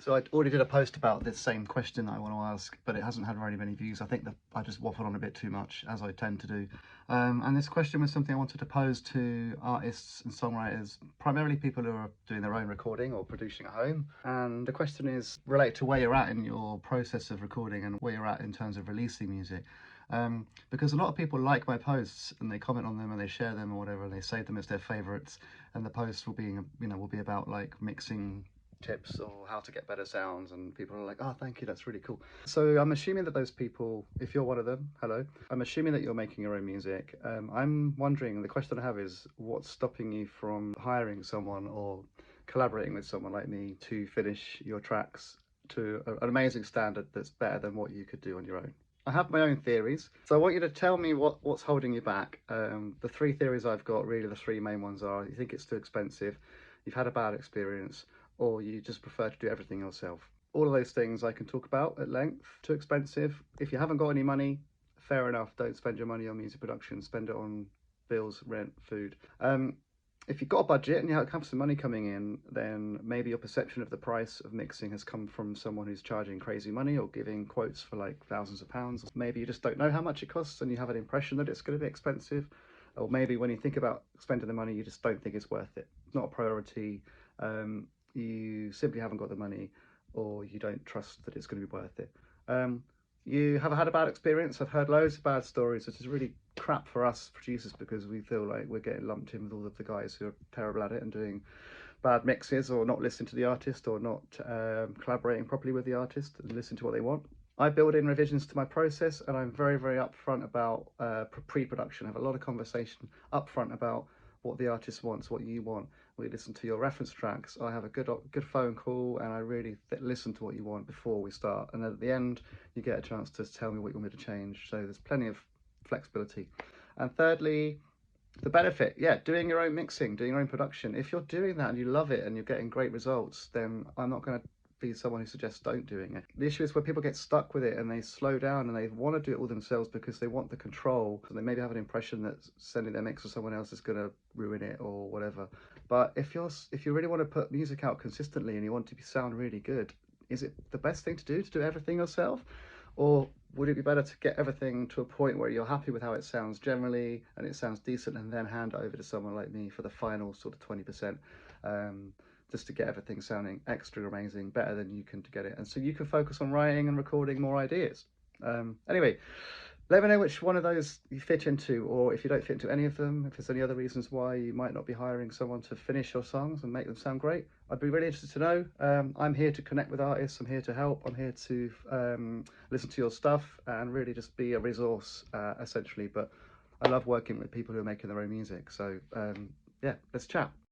So I already did a post about this same question that I want to ask, but it hasn't had very many views. I think that I just waffled on a bit too much, as I tend to do. And this question was something I wanted to pose to artists and songwriters, primarily people who are doing their own recording or producing at home. And the question is related to where you're at in your process of recording and where you're at in terms of releasing music. Because a lot of people like my posts and they comment on them and they share them or whatever, and they save them as their favorites. And the post will be, will be about like mixing tips or how to get better sounds, and people are like, oh, thank you, that's really cool. So I'm assuming that those people, if you're one of them, hello, I'm assuming that you're making your own music. I'm wondering, the question I have is, what's stopping you from hiring someone or collaborating with someone like me to finish your tracks to an amazing standard that's better than what you could do on your own? I have my own theories, so I want you to tell me what's holding you back. The three theories I've got, really the three main ones are: you think it's too expensive, you've had a bad experience, or you just prefer to do everything yourself. All of those things I can talk about at length. Too expensive. If you haven't got any money, fair enough. Don't spend your money on music production. Spend it on bills, rent, food. If you've got a budget and you have some money coming in, then maybe your perception of the price of mixing has come from someone who's charging crazy money or giving quotes for like thousands of pounds. Maybe you just don't know how much it costs and you have an impression that it's going to be expensive. Or maybe when you think about spending the money, you just don't think it's worth it. It's not a priority. You simply haven't got the money, or you don't trust that it's going to be worth it. You have had a bad experience. I've heard loads of bad stories, which is really crap for us producers because we feel like we're getting lumped in with all of the guys who are terrible at it and doing bad mixes or not listening to the artist or not collaborating properly with the artist and listening to what they want. I build in revisions to my process, and I'm very, very upfront about pre-production. I have a lot of conversation upfront about what the artist wants, what you want. We listen to your reference tracks. I have a good phone call, and I really listen to what you want before we start. And at the end, you get a chance to tell me what you want me to change. So there's plenty of flexibility. And thirdly, the benefit, yeah, doing your own mixing, doing your own production. If you're doing that and you love it and you're getting great results, then I'm not going to be someone who suggests don't doing it. The issue is where people get stuck with it and they slow down and they want to do it all themselves because they want the control. So they maybe have an impression that sending their mix to someone else is going to ruin it or whatever. But if you really want to put music out consistently and you want to sound really good, is it the best thing to do everything yourself? Or would it be better to get everything to a point where you're happy with how it sounds generally and it sounds decent, and then hand it over to someone like me for the final sort of 20%, just to get everything sounding extra amazing, better than you can to get it, and so you can focus on writing and recording more ideas. Anyway, let me know which one of those you fit into, or if you don't fit into any of them, if there's any other reasons why you might not be hiring someone to finish your songs and make them sound great. I'd be really interested to know. I'm here to connect with artists. I'm here to help. I'm here to listen to your stuff and really just be a resource, essentially. But I love working with people who are making their own music. So yeah, let's chat.